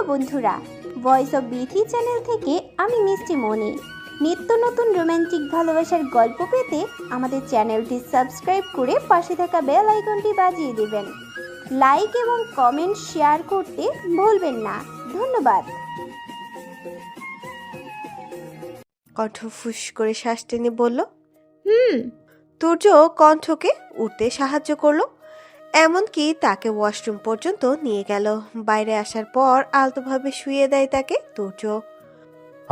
বন্ধুরা, voice of Bithi channel থেকে আমি মিষ্টি মনি। নিত্য নতুন রোমান্টিক ভালোবাসার গল্প পেতে আমাদের চ্যানেলটি সাবস্ক্রাইব করে পাশে থাকা বেল আইকনটি বাজিয়ে দেবেন। লাইক এবং কমেন্ট শেয়ার করতে ভুলবেন না। ধন্যবাদ। কণ্ঠ ফুস করে শ্বাস টেনে বলল, হুম। তুর্য কণ্ঠকে উঠতে সাহায্য করলো, এমনকি তাকে ওয়াশরুম পর্যন্ত নিয়ে গেল। বাইরে আসার পর আলতোভাবে শুইয়ে দেয় তাকে তুর্য।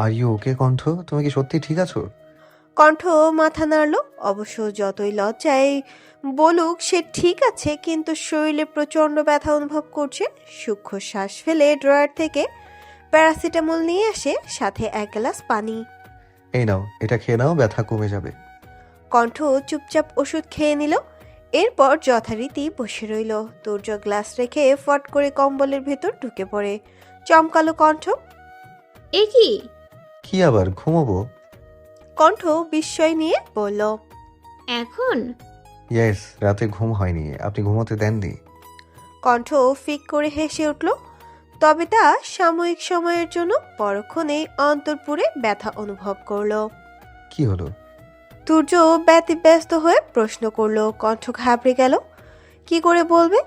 আর ইউ ওকে কণ্ঠ, তুমি কি সত্যি ঠিক আছো? কণ্ঠ মাথা নাড়ল। অবশ্য যতই লজ্জায় বলুক সে ঠিক আছে, কিন্তু শরীরে প্রচণ্ড ব্যথা অনুভব করছে। সূক্ষ্ম শ্বাস ফেলে ড্রয়ার থেকে প্যারাসিটামল নিয়ে আসে, সাথে এক গ্লাস পানি। এই নাও, এটা খেয়ে নাও, ব্যথা কমে যাবে। কণ্ঠ চুপচাপ ওষুধ খেয়ে নিল। এরপর যথারীতি বসে রইল। তুর্য গ্লাস রেখে ফট করে কম্বলের ভেতর ঢুকে পড়ে। চমকালো কণ্ঠ। এ কি? কি আবার ঘুমাবো? কণ্ঠ বিস্ময় নিয়ে বলল, এখন? ইয়েস, রাতে ঘুম হয়নি, আপনি ঘুমোতে দেননি। কণ্ঠ ফিক করে হেসে উঠল। তবে তা সাময়িক সময়ের জন্য। পরক্ষণে অন্তরপুরে ব্যথা অনুভব করলো। কি হলো? তুর্য ব্যতিব্যস্ত হয়ে প্রশ্ন করলো। কণ্ঠ ঘাবড়ে গেল, কি করে বলবে।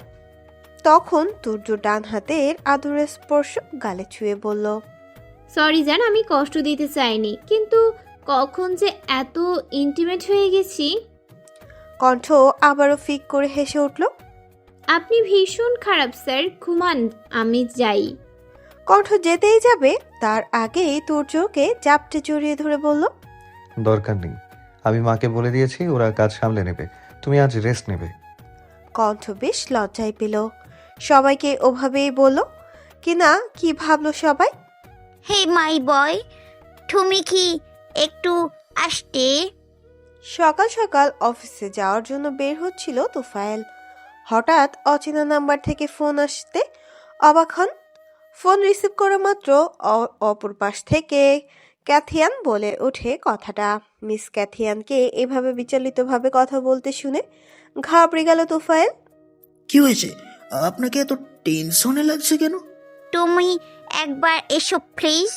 তখন তুর্য ডান হাতের আদুরে স্পর্শ গালে ছুঁয়ে বলল, সরি জান, আমি কষ্ট দিতে চাইনি, কিন্তু কখন যে এত ইন্টিমেট হয়ে গেছি। কণ্ঠ আবারও ফিক করে হেসে উঠল। আপনি ভীষণ খারাপ স্যার, ঘুমান, আমি যাই। কণ্ঠ যেতেই যাবে, তার আগেই তুর্যকে জাপটে জড়িয়ে ধরে বলল, দরকার নেই, আমি মাকে বলে দিয়েছি, ওরা কাজ সামলে নেবে, তুমি আজ রেস্ট নেবে। কণ্ঠ বেশ লজ্জায় পেল। সবাইকে ওভাবেই বলল কিনা কি ভাবলো সবাই। হে মাই বয়, তুমি কি একটু আসতে? সকাল সকাল অফিসে যাওয়ার জন্য বের হচ্ছিল তোফায়েল। হঠাৎ অচেনা নাম্বার থেকে ফোন আসতে অবাক হন। ফোন রিসিভ করা মাত্র অপর পাশ থেকে ক্যাথিয়ান বলে ওঠে কথাটা। মিস ক্যাথিয়ানকে এভাবে বিচলিতভাবে কথা বলতে শুনে ঘাবড়ে গেল তোফায়েল। কি হয়েছে? আপনাকে এত টেনশনে লাগছে কেন? তুমি একবার এসো প্লিজ,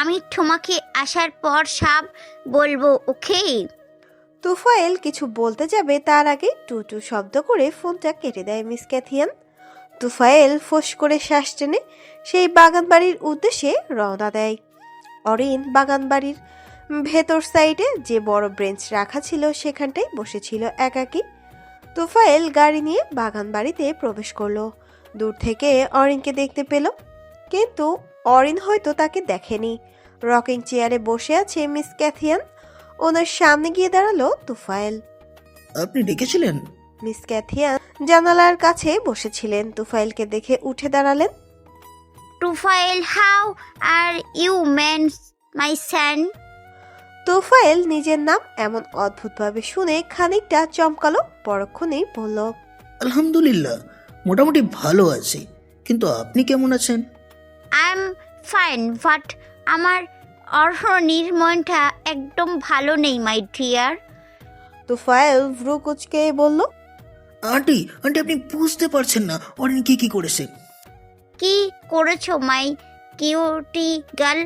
আমি তোমাকে আসার পর সব বলবো, ওকে? তোফায়েল কিছু বলতে যাবে, তার আগে টুটু শব্দ করে ফোনটা কেটে দেয় মিস ক্যাথিয়ান। তোফায়েল ফোঁস করে শ্বাস টেনে সেই বাগানবাড়ির উদ্দেশ্যে রওনা দেয়। অরিন বাগানবাড়ির ভেতর সাইডে যে বড় বেঞ্চ রাখা ছিল সেখানটায় বসেছিল একাকী। তোফায়েল গাড়ি নিয়ে বাগানবাড়িতে প্রবেশ করলো। দূর থেকে অরিনকে দেখতে পেল, কিন্তু অরিন হয়তো তাকে দেখেনি। রকিং চেয়ারে বসে আছে মিস ক্যাথিয়ান। ওনার সামনে গিয়ে দাঁড়ালো তোফায়েল। আপনি ডেকেছিলেন? মিস ক্যাথিয়ান জানালার কাছে বসেছিলেন। তোফায়েলকে দেখে উঠে দাঁড়ালেন। Tufail, how are you man my son? Tofayel নিজের নাম এমন অদ্ভুতভাবে শুনে খানিকটা চমকালো। পরক্ষণেই বলল, আলহামদুলিল্লাহ, মোটামুটি ভালো আছি, কিন্তু আপনি কেমন আছেন? আই এম ফাইন, বাট আমার অর্হনির মনটা একদম ভালো নেই মাই ডিয়ার। তোফায়েল ভ্রু কুচকে বলল, আন্টি আন্টি আপনি বুঝতে পারছেন না অরিন কি করেছে। কি করেছো my cutie girl?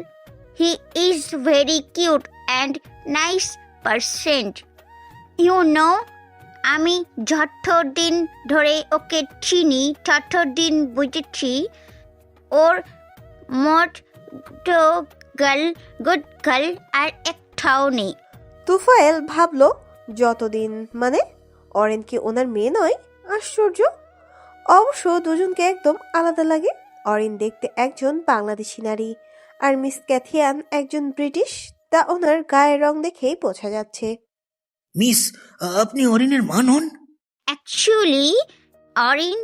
He is very cute and nice person, you know. আমি যতদিন ধরে ওকে চিনি ততদিন বুঝেছি ওর মোট গার্ল, গুড গার্ল আর একটাও নেই। তোফায়েল ভাবলো, যতদিন মানে অরিন কি ওনার মেয়ে নয়? আশ্চর্য। অবশ্য দুজনকে একদম আলাদা লাগে। অরিন দেখতে একজন বাংলাদেশি নারী, আর মিস ক্যাথিয়ান একজন ব্রিটিশ। তা ওনার গায়ের রং দেখেই বোঝা যাচ্ছে। মিস, আপনি অরিনের মা নন? অ্যাকচুয়ালি অরিন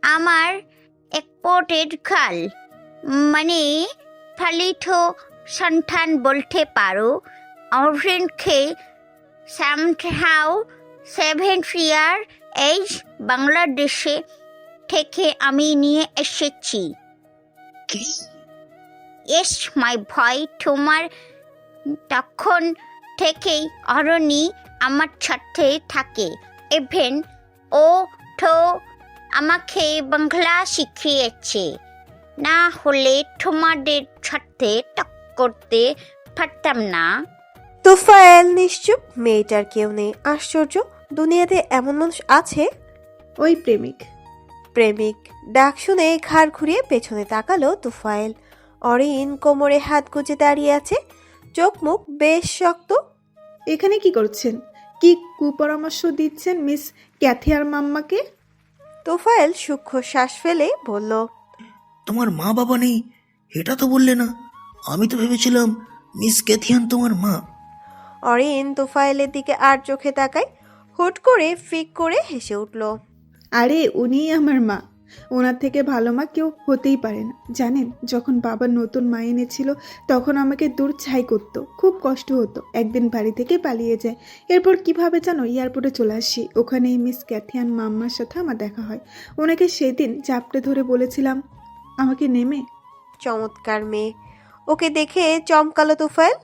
আমার এক্সপোর্টেড গার্ল, মানে ফালিত সন্তান বলতে পারো। অরিনকে সামহাউ 7 ইয়ার এজ বাংলাদেশে থেকে আমি নিয়ে এসেছি। কি? ইয়েস মাই ভয়, তোমার তখন থেকেই অরণি আমার সাথে থাকে। ইভেন ও তো আমাকে বাংলা শিখিয়েছে। না হলে তোমাদের সাথে টক করতে পারতাম না। তুফাইল নিশ্চুপ, মেয়েটার কেউ নেই। আশ্চর্য, দুনিয়াতে এমন মানুষ আছে। ওই প্রেমিক। প্রেমিক ডাক শুনে ঘাড় ঘুরিয়ে পেছনে তাকালো তুফাইল। অরিন কোমরে হাত গুজে দাঁড়িয়ে আছে, চোখ মুখ বেশ শক্ত। এখানে কি করছেন? কি কুপরামর্শ দিচ্ছেন মিস ক্যাথিয়ার মাম্মাকে? তুফাইল সূক্ষ্ম শ্বাস ফেলে বলল, তোমার মা বাবা নেই এটা তো বললে না। আমি তো ভেবেছিলাম মিস ক্যাথিয়ান তোমার মা। অরিন তুফাইলের দিকে আর চোখে তাকায়, হুট করে ফিক করে হেসে উঠল। আরে উনিই আমার মা। ওনার থেকে ভালো মা কেউ হতেই পারে না। জানেন, যখন বাবা নতুন মা এনেছিল তখন আমাকে দূর ছাই করতো, খুব কষ্ট হতো। একদিন বাড়ি থেকে পালিয়ে যায়। এরপর কিভাবে জানো এয়ারপোর্টে চলে আসি। ওখানেই মিস ক্যাথিয়ান মাম্মার সাথে আমার দেখা হয়। ওনাকে সেদিন চাপড়ে ধরে বলেছিলাম আমাকে নেমে। চমৎকার মেয়ে। ওকে দেখে চমকালো তুফাইল।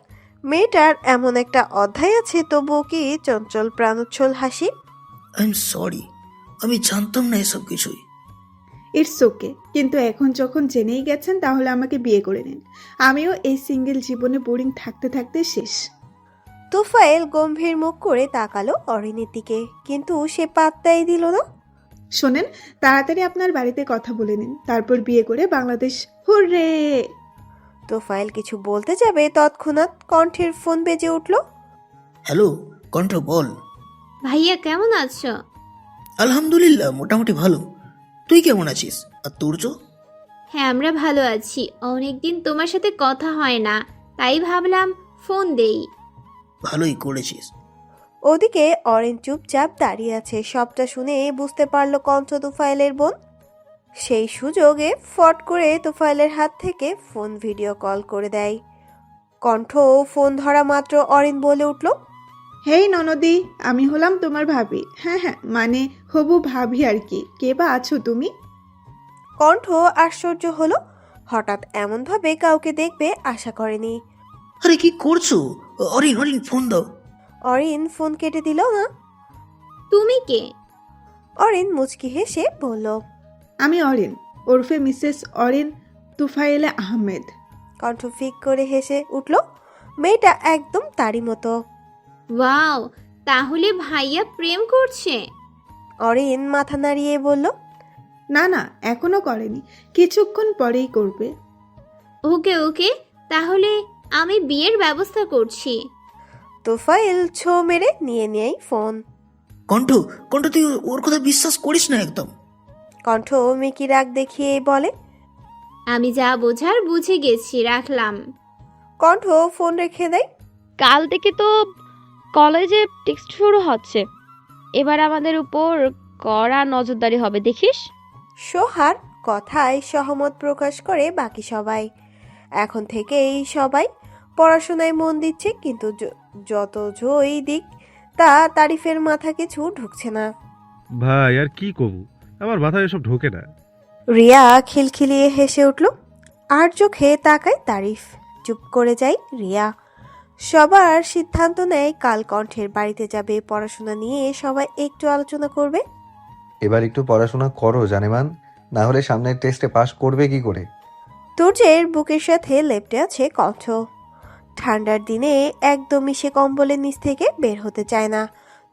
মেয়েটার এমন একটা অধ্যায় আছে, তবুও কি চঞ্চল প্রাণোচ্ছল হাসি। আই এম সরি, আমি জানতাম না এসব কিছুই। ইটস ওকে, কিন্তু এখন যখন জেনেই গেছেন তাহলে আমাকে বিয়ে করে নিন। আমিও এই সিঙ্গেল জীবনে বোরিং থাকতে থাকতে শেষ। তুফাইল গম্ভীর মুখ করে তাকালো অরিনের দিকে, কিন্তু সে পাত্তাই দিল না। শোনেন, তাড়াতাড়ি আপনার বাড়িতে কথা বলে নিন, তারপর বিয়ে করে বাংলাদেশ। হুররে! তুফাইল কিছু বলতে যাবে, তৎক্ষণাৎ কণ্ঠের ফোন বেজে উঠল। হ্যালো কণ্ঠ, বল। ভাইয়া কেমন আছো? আলহামদুলিল্লাহ, মোটামুটি ভালো। তুই কেমন আছিস? আর তুর্য? হ্যাঁ, আমরা ভালো আছি। অনেকদিন তোমার সাথে কথা হয় না, তাই ভাবলাম ফোন দেই। ভালোই করেছিস। ওদিকে অরিন চুপচাপ দাঁড়িয়ে আছে। সবটা শুনে বুঝতে পারলো কণ্ঠ তুফাইলের বোন। সেই সুযোগে ফট করে তুফাইলের হাত থেকে ফোন ভিডিও কল করে দেয়। কণ্ঠ ফোন ধরা মাত্র অরিন বলে উঠল, হেই ননদি, আমি হলাম তোমার ভাবি। হ্যাঁ হ্যাঁ, মানে হবু ভাবি আর কি। কে বা আছো তুমি? কণ্ঠ আশ্চর্য হলো, হঠাৎ এমনভাবে কাউকে দেখবে আশা করেনি। আরে কি করছো? অরিন অরিন, ফোন দাও। অরিন ফোন কেটে দিল না। তুমি কে? অরিন মুচকি হেসে বলল, আমি অরিন, ওরফে মিসেস অরিন তুফাইলে আহমেদ। কণ্ঠ ফিক করে হেসে উঠল। মেয়েটা একদম তারই মতো। ওয়াও, তাহলে ভাইয়া প্রেম করছে? অরিন মাথা নাড়িয়ে বলল, না না, এখনো করেনি, কিছুক্ষণ পরেই করবে। ওকে ওকে, তাহলে আমি বিয়ের ব্যবস্থা করছি। তুফাইল ছো মেরে নিয়ে নেয় ফোন। কণ্ঠ কণ্ঠ, তুই ওর কথা বিশ্বাস করিস না একদম। কণ্ঠ মিকি রাগ দেখিয়ে বলে, আমি যা বোঝার বুঝে গেছি, রাখলাম। কণ্ঠ ফোন রেখে দেয়। কাল থেকে তো কলেজে টেক্সট শুরু হচ্ছে। এবার আমাদের উপর কড়া নজরদারি হবে, দেখিস। সোহার কথায় সহমত প্রকাশ করে বাকি সবাই। এখন থেকেই সবাই পড়াশোনায় মন দিচ্ছে, কিন্তু যত জয়ী দিক তা তারিফের মাথা কিছু ঢুকছে না। ভাই আর কি কবু, আমার মাথায় এসব ঢোকে না। রিয়া খিলখিলিয়ে হেসে উঠল, আর চোখে তাকায় তারিফ। চুপ করে যায় রিয়া। সবার সিদ্ধান্ত নেয় কাল কণ্ঠের বাড়িতে যাবে, পড়াশোনা নিয়ে সবাই একটু আলোচনা করবে। এবার একটু পড়াশোনা করো জানেমান, না হলে সামনের টেস্টে পাশ করবে কি করে? তুর্যের বুকের সাথে লেপ্টে আছে কণ্ঠ। ঠান্ডার দিনে একদমই সে কম্বলের নিচ থেকে বের হতে চায় না।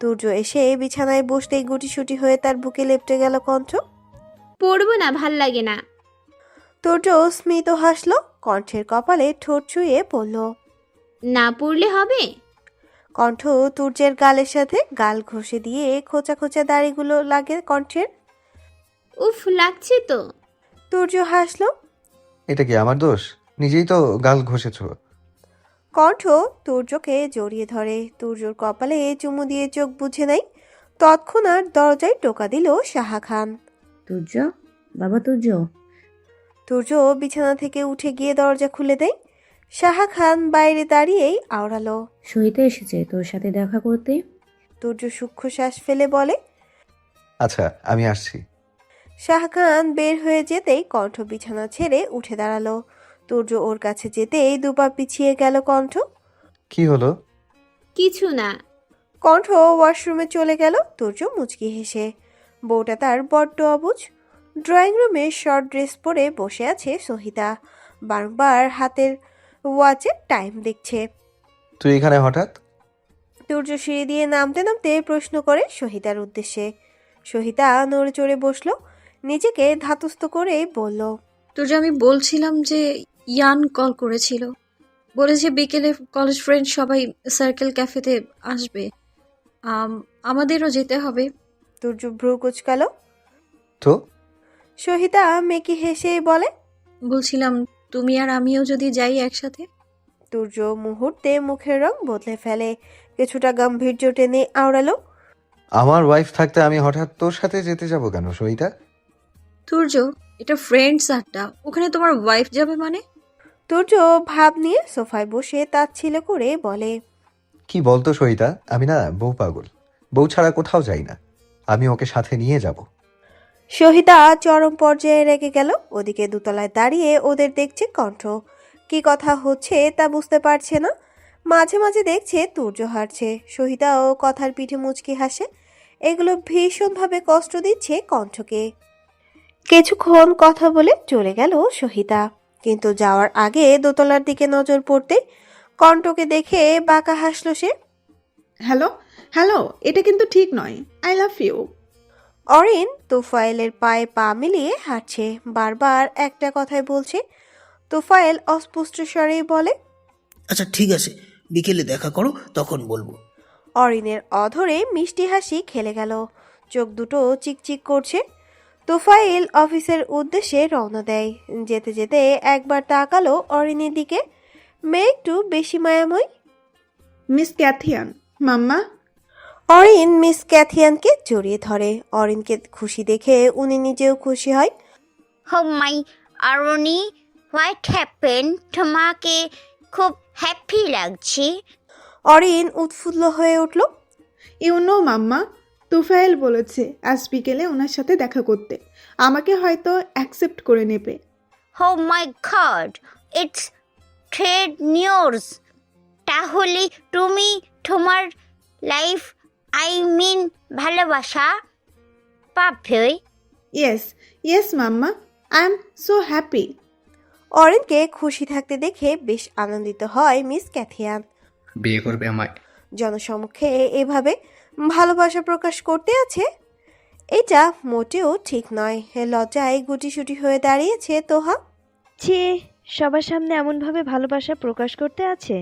তুর্য এসে বিছানায় বসতেই গুটিসুটি হয়ে তার বুকে লেপ্টে গেল কণ্ঠ। পড়বো না, ভাল লাগে না। তুর্য স্মিত হাসলো, কণ্ঠের কপালে ঠোঁট ছুঁয়ে পড়ল। না পড়লে হবে? কণ্ঠ তুর্যের গালের সাথে গাল ঘষে দিয়ে খোঁচা খোঁচা দাড়িগুলো লাগে কণ্ঠের। উফ, লাগছে তো। তুর্য হাসলো। এটা কি আমার দোষ? নিজেই তো গাল ঘষেছ। কণ্ঠ তুর্যকে জড়িয়ে ধরে, তুর্যর কপালে চুমু দিয়ে চোখ বুঝে নেয়। তৎক্ষণাৎ দরজায় টোকা দিল সাহা খান। তুর্য, বাবা তুর্য। তুর্য বিছানা থেকে উঠে গিয়ে দরজা খুলে দেয়। সাহা খান বাইরে দাঁড়িয়েই আওড়ালো, সহিতে এসেছে তোর সাথে দেখা করতে। তুর্য সূক্ষ্ম শ্বাস ফেলে বলে, আচ্ছা আমি আসছি। সাহা খান বের হয়ে যেতেই কণ্ঠ বিছানা ছেড়ে উঠে দাঁড়ালো। তুর্য ওর কাছে যেতেই দুপা পিছিয়ে গেল কণ্ঠ। কি হলো? কিছু না। কণ্ঠ ওয়াশরুমে চলে গেল। তুর্য মুচকি হেসে। বউটা তার বড্ড অবুঝ। ড্রয়িং রুমে শর্ট ড্রেস পরে বসে আছে সহিতা, বারবার হাতের ওয়াচে টাইম দেখছে। তুই এখানে হঠাৎ? তুর্য সিঁড়ি দিয়ে নামতে নামতে প্রশ্ন করে সহিতার উদ্দেশ্যে। সহিতা নড়ে চড়ে বসলো, নিজেকে ধাতস্থ করে বলল, তুর্য, আমি বলছিলাম যে ইয়ান কল করেছিল, বলেছে বিকেলে কলেজ ফ্রেন্ড সবাই সার্কেল ক্যাফেতে আসবে, আমাদেরও যেতে হবে। তুর্য ভ্রু কুচকালো। তো সহিতা মেকি হেসে বলে, বলছিলাম তুমি আর আমিও যদি যাই একসাথে। তুর্য মুহূর্তে মুখের রং বদলে ফেলে, কিছুটা গাম্ভীর্য টেনে আওড়ালো, আমার ওয়াইফ থাকতে আমি হঠাৎ তোর সাথে যেতে যাব কেন সহিতা? তুর্য, এটা ফ্রেন্ডস আড্ডা, ওখানে তোমার ওয়াইফ যাবে মানে? তুর্য ভাব নিয়ে সোফায় বসে তাচ্ছিল্য করে বলে, কি বলতো সহিতা, আমি না বউ পাগল, বউ ছাড়া কোথাও যাই না, আমি ওকে সাথে নিয়ে যাব। সহিতা চরম পর্যায়ে রেগে গেল। ওদিকে দোতলায় দাঁড়িয়ে ওদের দেখছে কণ্ঠ, কি কথা হচ্ছে তা বুঝতে পারছে না। মাঝে মাঝে দেখছে তুর্য হারছে, সহিতাও কথার পিঠে মুচকি হাসে। এগুলো ভীষণভাবে কষ্ট দিচ্ছে কণ্ঠকে। কিছুক্ষণ কথা বলে চলে গেল সহিতা, কিন্তু যাওয়ার আগে দোতলার দিকে নজর পড়তে কণ্ঠকে দেখে বাঁকা হাসলো সে। হ্যালো হ্যালো, এটা কিন্তু ঠিক নয়। I love you. অরিন তোফায়েলের পায়ে পা মিলিয়ে হাঁটছে, বারবার একটা কথাই বলছে। তোফায়েল অস্পষ্ট স্বরেই বলে, আচ্ছা ঠিক আছে, বিকেলে দেখা করো, তখন বলবো। অরিনের অধরে মিষ্টি হাসি খেলে গেল, চোখ দুটো চিকচিক করছে। তোফায়েল অফিসের উদ্দেশ্যে রওনা দেয়। যেতে যেতে একবার তাকালো অরিনের দিকে, মেয়ে একটু বেশি মায়াময়। মিস ক্যাথিয়ান, মাম্মা। অরিন মিস ক্যাথিয়ানকে জড়িয়ে ধরে। অরিনকে খুশি দেখে উনি নিজেও খুশি হয়। হো মাই আরনি, হোয়াট হ্যাপেন? তোমাকে খুব হ্যাপি লাগছে। অরিন উৎফুল্ল হয়ে উঠল। ইউ নো মাম্মা, তুফাইল বলেছে আজ বিকেলে ওনার সাথে দেখা করতে, আমাকে হয়তো অ্যাকসেপ্ট করে নেবে। Oh my god, it's great news. তাহলে তুমি তোমার লাইফ, আই মিন ভালোবাসা পাবে? Yes yes mamma, I am so happy. অরিনকে খুশি থাকতে দেখে বেশ আনন্দিত হয় মিস ক্যাথিয়ান। বিয়ে করবে আমায়? জনসমক্ষে এভাবে ভালোবাসা প্রকাশ করতে আছে, এটা মোটেও ঠিক নয়। লজ্জায় গুটিসুটি হয়ে দাঁড়িয়েছে তোহা। ছি, সবার সামনে এমনভাবে ভালোবাসা প্রকাশ করতে আছে।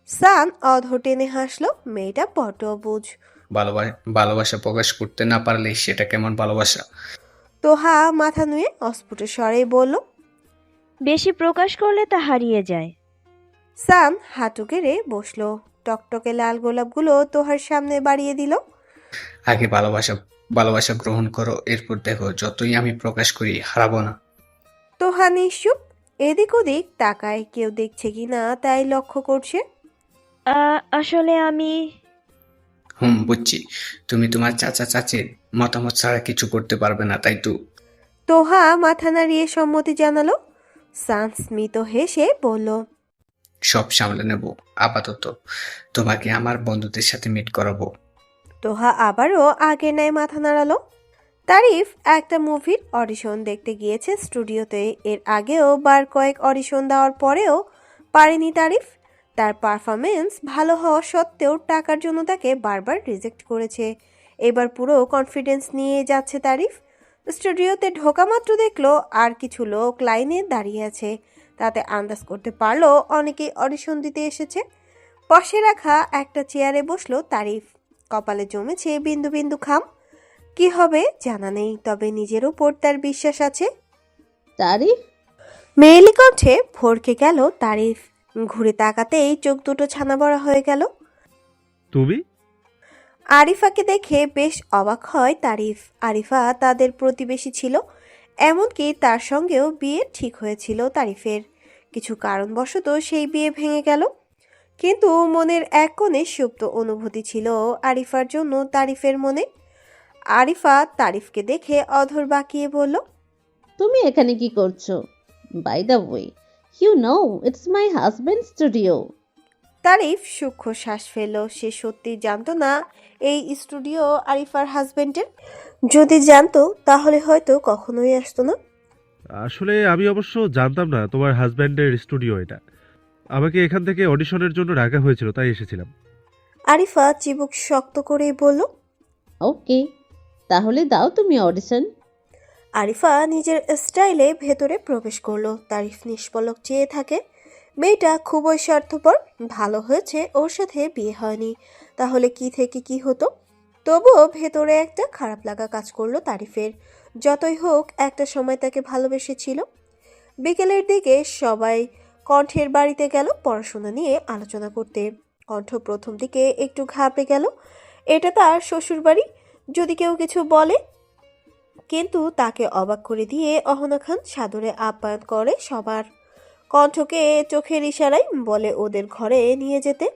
সান অধর টেনে হাসলো, মেয়েটা বড্ড বুঝ। ভালোবাসা প্রকাশ করতে না পারলে সেটা কেমন ভালোবাসা? তোহা মাথা নুয়ে অস্ফুট স্বরে বলল, বেশি প্রকাশ করলে তা হারিয়ে যায়। সান হাঁটু গেড়ে বসলো, টকটকে লাল গোলাপগুলো তোহার সামনে বাড়িয়ে দিল। আগে ভালোবাসা গ্রহণ করো, এরপর দেখো যতই আমি প্রকাশ করি হারাবো না। তোহা নিশ্চুপ, এদিক ওদিক তাকায়, কেউ দেখছে কিনা তাই লক্ষ্য করছে। আসলে আমি বুঝছি, তুমি তোমার চাচা চাচির মতামত ছাড়া কিছু করতে পারবে না, তাই তো? তোহা মাথা নাড়িয়ে সম্মতি জানালো। সান স্মিত হেসে বলল, সব সামলে নেব, আপাতত তোমাকে আমার বন্ধুদের সাথে মিট করাবো। তোহা আবারও আগের ন্যায় মাথা নাড়ালো। তারিফ একটা মুভির অডিশন দেখতে গিয়েছে স্টুডিওতে। এর আগেও বার কয়েক অডিশন দেওয়ার পরেও পারেনি তারিফ। তার পারফরমেন্স ভালো হওয়া সত্ত্বেও টাকার জন্য তাকে বারবার রিজেক্ট করেছে। এবার পুরো কনফিডেন্স নিয়ে যাচ্ছে তারিফ। স্টুডিওতে ঢোকা মাত্র দেখলো আর কিছু লোক লাইনে দাঁড়িয়ে আছে, তাতে আন্দাজ করতে পারলো অনেকেই অডিশন দিতে এসেছে। পাশে রাখা একটা চেয়ারে বসলো তারিফ, কপালে জমেছে বিন্দু বিন্দু ঘাম। কি হবে জানা নেই, তবে নিজের উপর তার বিশ্বাস আছে। তারিফ, মেয়েলি কণ্ঠে ভরকে গেল তারিফ। ঘুরে তাকাতেই চোখ দুটো ছানা বড়া হয়ে গেল। তুমি? আরিফাকে দেখে বেশ অবাক হয় তারিফ। আরিফা তাদের প্রতিবেশী ছিল, এমনকি তার সঙ্গেও বিয়ে ঠিক হয়েছিল তারিফের। কিছু কারণবশত সেই বিয়ে ভেঙে গেল, কিন্তু মনের এক কোণে সুপ্ত অনুভূতি ছিল আরিফার জন্য তারিফের মনে। আরিফা তারিফকে দেখে অধর বাঁকিয়ে বলল, তুমি এখানে কি করছো? By the way, you know it's my husband studio. Tarif সূক্ষ্ম শ্বাস ফেলল। সে সত্যি জানতো না এই স্টুডিও আরিফার হাজবেন্ডের। যদি জানতো তাহলে হয়তো কখনোই আসতো না। আসলে আমি অবশ্য জানতাম না তোমার হাজব্যান্ডের স্টুডিও এটা। আমাকে এখান থেকে অডিশনের জন্য ডাকা হয়েছিল, তাই এসেছিলাম। আরিফা চিবুক শক্ত করেই বলল, ওকে, তাহলে দাও তুমি অডিশন। আরিফা নিজের স্টাইলে ভেতরে প্রবেশ করলো। তারিফ নিষ্পলক চেয়ে থাকে। মেয়েটা খুবই স্বার্থপর। ভালো হয়েছে ওর সাথে বিয়ে হয়নি, তাহলে কি থেকে কি হতো। তবুও ভেতরে একটা খারাপ লাগা কাজ করলো তারিফের। যতই হোক একটা সময় তাকে ভালোবেসেছিল। বিকেলের দিকে সবাই কণ্ঠের বাড়িতে গেল পড়াশোনা নিয়ে আলোচনা করতে। কণ্ঠ প্রথম দিকে একটু ঘাবড়ে গেল। এটা তার শ্বশুর বাড়ি, যদি কেউ কিছু বলে। কিন্তু তাকে অবাক করে দিয়ে অহনা খান সাদরে আপ্যায়ন করে সবার। কণ্ঠকে চোখের ইশারায় বলে ওদের ঘরে নিয়ে যেতে।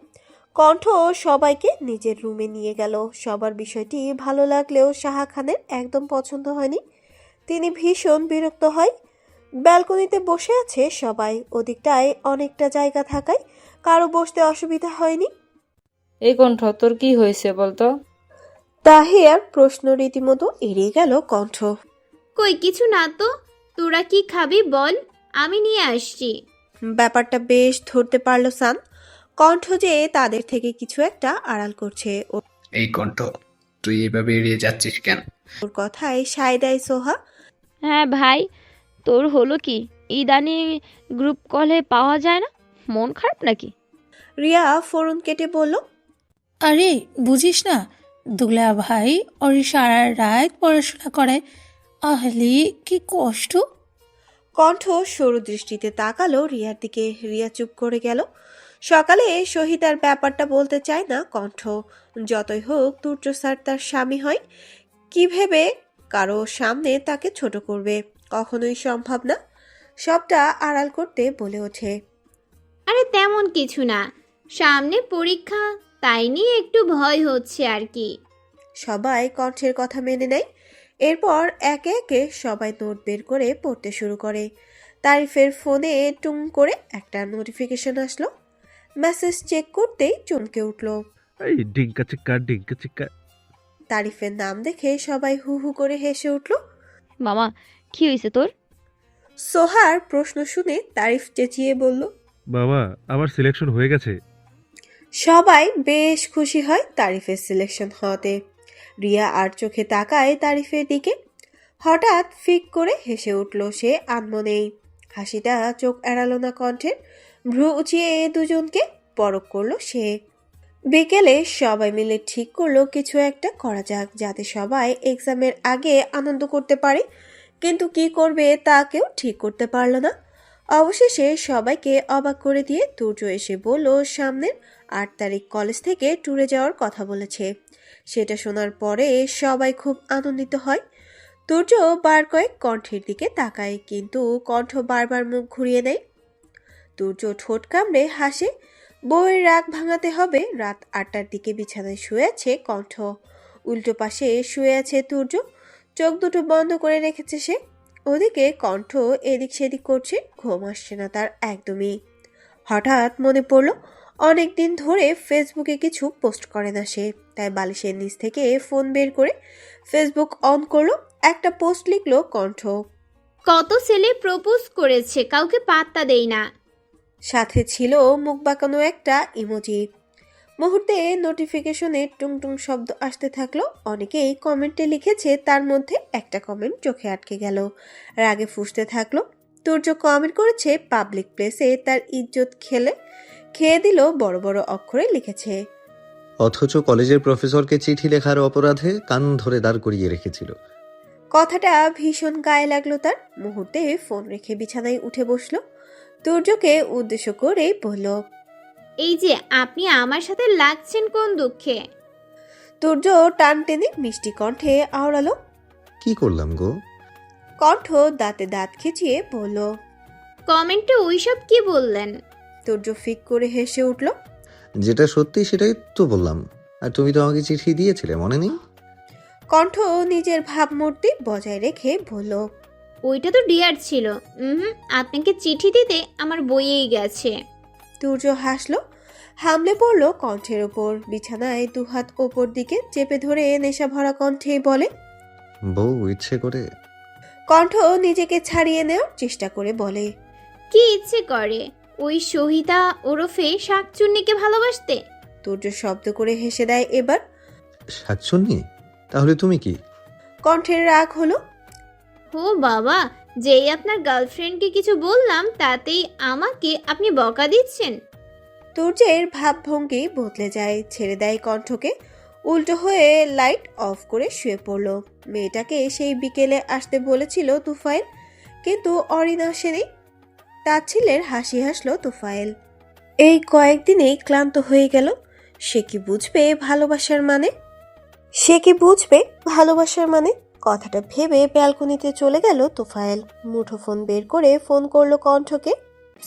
কণ্ঠ সবাইকে নিজের রুমে নিয়ে গেল। সবার বিষয়টি ভালো লাগলেও সাহা খানের একদম পছন্দ হয়নি। তিনি ভীষণ বিরক্ত হয়। ব্যালকনিতে বসে আছে সবাই। ওদিকটায় অনেকটা জায়গা থাকায় কারো বসতে অসুবিধা হয়নি। এই কণ্ঠ, তোর কি হয়েছে বলতো? তাহিয়ার প্রশ্ন রীতিমতো এড়িয়ে গেল কণ্ঠ। কই কিছু না তো, তোরা কি খাবি বল, আমি নিয়ে আসছি। ব্যাপারটা বেশ ধরতে পারল সান। কণ্ঠ যে তাদের থেকে কিছু একটা আড়াল করছে। এই কণ্ঠ, তুই এভাবে এড়িয়ে যাচ্ছিস কেন? ওর কথায় সায় দেয় সোহা। হ্যাঁ ভাই, তোর হলো কি? ইদানিং গ্রুপ কলে পাওয়া যায় না, মন খারাপ নাকি? রিয়া ফোরন কেটে বলল, আরে বুঝিস না, দুলা ভাই ওর সারা রাত পড়াশোনা করে, আহলে কি কষ্ট। কণ্ঠ সরু দৃষ্টিতে তাকালো রিয়ার দিকে। রিয়া চুপ করে গেল। সকালে শহীদার ব্যাপারটা বলতে চায় না কণ্ঠ। যতই হোক তুর্য স্যার তার স্বামী হয়। কি ভেবে কারো সামনে তাকে ছোট করবে? কখনোই সম্ভব না। সবটা আড়াল করতে বলে ওঠে, আরে তেমন কিছু না, সামনে পরীক্ষা, তাই নিয়ে একটু ভয় হচ্ছে আর কি। সবাই কণ্ঠের কথা মেনে নেয়। এরপর একে একে সবাই নোট বের করে পড়তে শুরু করে। তারিফের ফোনে টুং করে একটা নোটিফিকেশন আসলো। মেসেজ চেক করতেই চমকে উঠল। এই ডিঙ্কা চিক্কা ডিঙ্কা চিক্কা। তারিফের নাম দেখে সবাই হু হু করে হেসে উঠল। মামা, কি হয়েছে তোর? সোহার প্রশ্ন শুনে তারিফ চেঁচিয়ে বলল, বাবা, আমার সিলেকশন হয়ে গেছে। সবাই বেশ খুশি হয় তারিফের সিলেকশন হওয়াতে। রিয়া আর চোখে তাকায় তারিফের দিকে। হঠাৎ ফিক করে হেসে উঠল সে আনমনেই। হাসিটা চোখ এড়ালো না কণ্ঠের। ভ্রু উঁচিয়ে দুজনকে পরখ করলো সে। বিকেলে সবাই মিলে ঠিক করলো কিছু একটা করা যাক, যাতে সবাই এক্সামের আগে আনন্দ করতে পারে। কিন্তু কি করবে তা কেউ ঠিক করতে পারল না। অবশেষে সবাইকে অবাক করে দিয়ে তুর্য এসে বলল সামনের 8 তারিখ কলেজ থেকে ট্যুরে যাওয়ার কথা বলেছে। সেটা শোনার পরে সবাই খুব আনন্দিত হয়। তুর্য বার কয়েক কণ্ঠের দিকে তাকায়, কিন্তু কণ্ঠ বারবার মুখ ঘুরিয়ে নেয়। তুর্য ঠোঁট কামড়ে হাসে। বউয়ের রাগ ভাঙাতে হবে। রাত 8টার দিকে বিছানায় শুয়ে আছে কণ্ঠ। উল্টো পাশে শুয়ে আছে তুর্য। চোখ দুটো বন্ধ করে রেখেছে সে। ওদিকে কণ্ঠ এদিক সেদিক করছে, ঘুম আসছে না তার একদমই। হঠাৎ মনে পড়ল অনেকদিন ধরে ফেসবুকে কিছু পোস্ট করে না সে। তাই বালিশের নিচ থেকে ফোন বের করে ফেসবুক অন করলো। একটা পোস্ট লিখলো কণ্ঠ। কত ছেলে প্রপোজ করেছে, কাউকে পাত্তা দেই না। সাথে ছিল মুখ বাঁকানো একটা ইমোজি। মুহূর্তে নোটিফিকেশনে টুংটুং শব্দ আসতে থাকলো। অনেকেই কমেন্টে লিখেছে, তার মধ্যে একটা কমেন্ট চোখে আটকে গেল। রাগে ফুঁসতে থাকলো। তুর্য কমেন্ট করেছে, পাবলিক প্লেসে তার ইজ্জত খেয়ে দিল বড় বড় অক্ষরে লিখেছে। অথচ কলেজের প্রফেসরকে চিঠি লেখার অপরাধে কান ধরে দাঁড় করিয়ে রেখেছিল। কথাটা ভীষণ গায়ে লাগলো তার। মুহূর্তে ফোন রেখে বিছানায় উঠে বসলো। তুর্যকে উদ্দেশ্য করে বলল, এই যে আপনি আমার সাথে লাগছেন কোন দুঃখে? তুর্য টান টেনে মিষ্টি কণ্ঠে আওড়ালো, কি করলাম গো? কণ্ঠ দাঁতে দাঁত খিচিয়ে বলল, কমেন্টে ওইসব কি বললেন? তুর্য ফিক করে হেসে উঠল। যেটা সত্যি সেটাই তো বললাম। আর তুমি তো আমাকে চিঠি দিয়েছিলে, মনে নেই? কণ্ঠ নিজের ভাবমূর্তি বজায় রেখে বলল, ওইটা তো ডিয়ার ছিল। আপনাকে চিঠি দিতে আমার বইয়েই গেছে। তুর্য হাসলো। হামলে পড়ল কণ্ঠের ওপর। বিছানায় দুহাত ওপর দিকে চেপে ধরে নেশা ভরা কণ্ঠে বলে, বউ ইচ্ছে করে। কণ্ঠ নিজেকে ছাড়িয়ে নেওয়ার চেষ্টা করে বলে, কি ইচ্ছে করে ওই সহিতা ওরফে শাকচুন্নিকে ভালোবাসতে? তুর্য শব্দ করে হেসে দেয় এবার। শাকচুন্নি? তাহলে তুমি কি? কণ্ঠের রাগ হলো। ও বাবা, যেই আপনার গার্লফ্রেন্ডকে কিছু বললাম তাতেই আমাকে আপনি বকা দিচ্ছেন। তুর্যের ভাবভঙ্গি বদলে যায়, ছেড়ে দেয় কণ্ঠকে। উল্টো হয়ে লাইট অফ করে শুয়ে পড়ল। মেয়েটাকে সেই বিকেলে আসতে বলেছিল তুফাইল, কিন্তু অরিন আসেনি। তাচ্ছিল্যের হাসি হাসল তুফাইল। এই কয়েকদিনেই ক্লান্ত হয়ে গেল। সে কি বুঝবে ভালোবাসার মানে? কথাটা ভেবে ব্যালকনিতে চলে গেল তুফাইল। মুঠোফোন বের করে ফোন করলো কণ্ঠকে।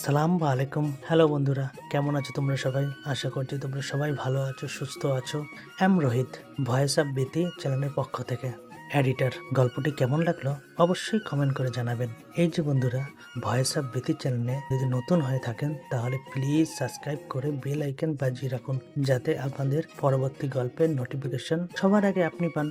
সালাম আলাইকুম। হ্যালো বন্ধুরা, কেমন আছো তোমরা সবাই? আশা করছি তোমরা সবাই ভালো আছো, সুস্থ আছো। এম রোহিত, ভয়েস অফ বিতি চ্যানেলের পক্ষ থেকে এডিটর। গল্পটি কেমন লাগলো অবশ্যই কমেন্ট করে জানাবেন। এই যে বন্ধুরা, ভয়েস অফ বিতি চ্যানেলে যদি নতুন হয়ে থাকেন তাহলে প্লিজ সাবস্ক্রাইব করে বেল আইকন বাজিয়ে রাখুন, যাতে আপনাদের পরবর্তী গল্পের নোটিফিকেশন সবার আগে আপনি পান।